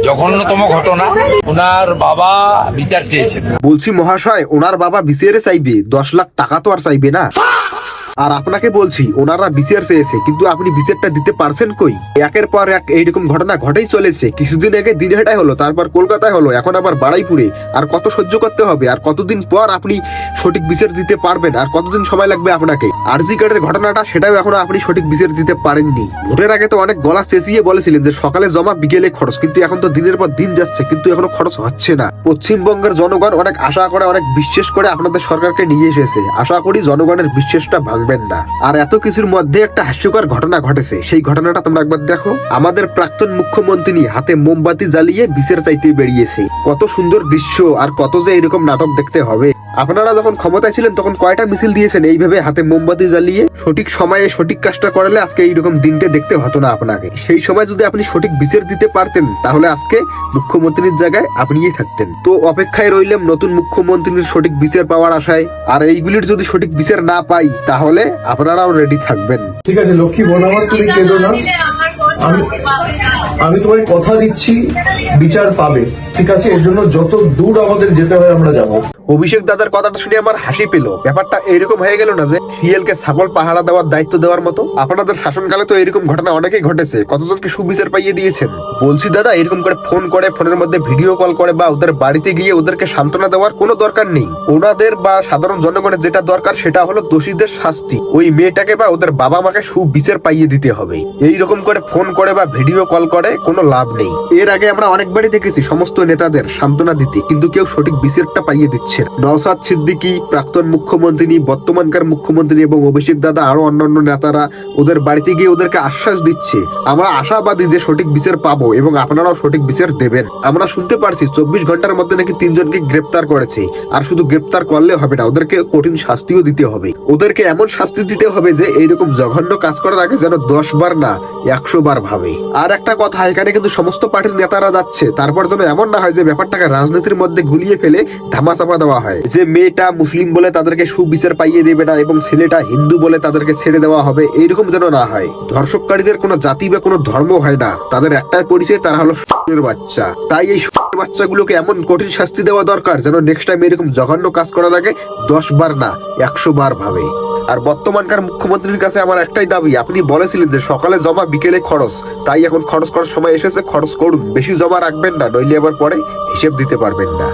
জঘন্যতম ঘটনা। ওনার বাবা বিচার চেয়েছেন। বলছি মহাশয়, ওনার বাবা বিসিআরে চাইবে, 10 লাখ টাকা তো আর চাইবে না। আর আপনাকে বলছি, ওনারা বিসিআর চেয়েছে, কিন্তু আপনি বিসিআরটা দিতে পারছেন কই? একের পর এক এইরকম ঘটনা ঘটেই চলেছে। কিছুদিন আগে দিনহাটায় হলো, তারপর কলকাতায় হলো, এখন আবার বাড়াইপুরে। আর কত সহ্য করতে হবে? আর কতদিন পর আপনি সঠিক বিসিআর দিতে পারবেন? আর কতদিন সময় লাগবে আপনাকে? আরজি কার্ডের ঘটনাটা, সেটাও এখনো আপনি সঠিক বিসিআর দিতে পারেননি। ভোটের আগে তো অনেক গলা চেঁচিয়ে বলেছিলেন যে সকালে জমা বিকেলে খরচ, কিন্তু এখন তো দিনের পর দিন যাচ্ছে, কিন্তু এখনো খরচ হচ্ছে না। পশ্চিমবঙ্গের জনগণ অনেক আশা করে, অনেক বিশ্বাস করে আপনাদের সরকারকে নিয়ে এসেছে। আশা করি জনগণের বিশ্বাসটা ভাঙবে না। আর এত কিছুর মধ্যে একটা হাস্যকর ঘটনা ঘটেছে, সেই ঘটনাটা তোমরা একবার দেখো। আমাদের প্রাক্তন মুখ্যমন্ত্রী হাতে মোমবাতি জ্বালিয়ে বিচার চাইতে বেরিয়েছে। কত সুন্দর দৃশ্য, আর কত যে এরকম নাটক দেখতে হবে। আপনারা যখন ক্ষমতায় ছিলেন তখন কয়টা মিছিল দিয়েছেন এইভাবে হাতে মোমবাতি জ্বালিয়ে? সঠিক সময়ে সঠিক কাজটা করলে আজকে এইরকম দিনটা দেখতে হতো না আপনাকে। সেই সময় যদি আপনি সঠিক বিচার দিতে পারতেন, তাহলে আজকে মুখ্যমন্ত্রীর জায়গায় আপনিই থাকতেন। তো অপেক্ষায় রইলাম নতুন মুখ্যমন্ত্রীর সঠিক বিচার পাওয়ার আশায়। আর এইগুলির যদি সঠিক বিচার না পাই, তাহলে আপনারাও রেডি থাকবেন। ঠিক আছে লক্ষ্মী বোন আমার, তুমি কেঁদো না। আমি তোমায় কথা দিচ্ছি, বিচার পাবে। ঠিক আছে, এর জন্য যত দূর আমাদের যেতে হয় আমরা যাবো। অভিষেক দাদার কথাটা শুনে আমার হাসি পেল। ব্যাপারটা এরকম হয়ে গেল না যে শিয়ালকে ছাগল পাহারা দেওয়ার দায়িত্ব দেওয়ার মতো? আপনাদের শাসনকালে তো এরকম ঘটনা অনেকেই ঘটেছে, কতজনকে সুবিচার পাইয়ে দিয়েছেন। বলছি দাদা, এরকম করে ফোন করে, ফোনের মধ্যে ভিডিও কল করে, বা ওদের বাড়িতে গিয়ে ওদেরকে সান্ত্বনা দেওয়ার কোনো দরকার নেই। ওনাদের বা সাধারণ জনগণের যেটা দরকার, সেটা হলো দোষীদের শাস্তি। ওই মেয়েটাকে বা ওদের বাবা মাকে সুবিচার পাইয়ে দিতে হবে। এইরকম করে ফোন করে বা ভিডিও কল করে কোনো লাভ নেই। এর আগে আমরা অনেকবারই দেখেছি সমস্ত নেতাদের সান্ত্বনা দিতে, কিন্তু কেউ সঠিক বিচারটা পাইয়ে দিচ্ছে। নওশাদ সিদ্দিকী, প্রাক্তন মুখ্যমন্ত্রী, বর্তমানকার মুখ্যমন্ত্রী এবং অভিষেক দাদা আরো অন্যান্য নেতারা ওদের বাড়িতে গিয়ে ওদেরকে আশ্বাস দিচ্ছে। আমরা আশাবাদী যে সঠিক বিচার পাবো এবং আপনারাও সঠিক বিচার দেবেন। আমরা শুনতে পারছি 24 ঘন্টার মধ্যে নাকি 3 জনকে গ্রেপ্তার করেছে। আর শুধু গ্রেপ্তার করলে হবে না, ওদেরকে কঠিন শাস্তিও দিতে হবে। ওদেরকে এমন শাস্তি দিতে হবে যে এইরকম জঘন্য কাজ করার আগে যেন 10 বার না 100 বার ভাবে। আর একটা কথা, এখানে কিন্তু সমস্ত পার্টির নেতারা যাচ্ছে, তারপর যেন এমন না হয় যে ব্যাপারটাকে রাজনীতির মধ্যে গুলিয়ে ফেলে ধামাচাপা দেওয়া হয়, যে মেয়েটা মুসলিম বলে তাদেরকে সুবিচার পাইয়ে দেবে না এবং ছেলেটা হিন্দু বলে তাদেরকে ছেড়ে দেওয়া হবে। এইরকম যেন না হয়। ধর্ষককারীদের কোনো জাতি বা কোনো ধর্ম হয় না, তাদের একটাই পরিচয়, তারা হলো শুয়োরের বাচ্চা। তাই এই শুয়োরের বাচ্চাগুলোকে এমন কঠিন শাস্তি দেওয়া দরকার যেন নেক্সট টাইম এরকম জঘন্য কাজ করার আগে 10 বার না 100 বার ভাবে। আর বর্তমানকার মুখ্যমন্ত্রীর কাছে আমার একটাই দাবি, আপনি বলেছিলেন যে সকালে জমা বিকেলে খরচ, তাই এখন খরচ করার সময় এসেছে, খরচ করুন। বেশি জমা রাখবেন না, নইলে আবার পরে হিসেব দিতে পারবেন না।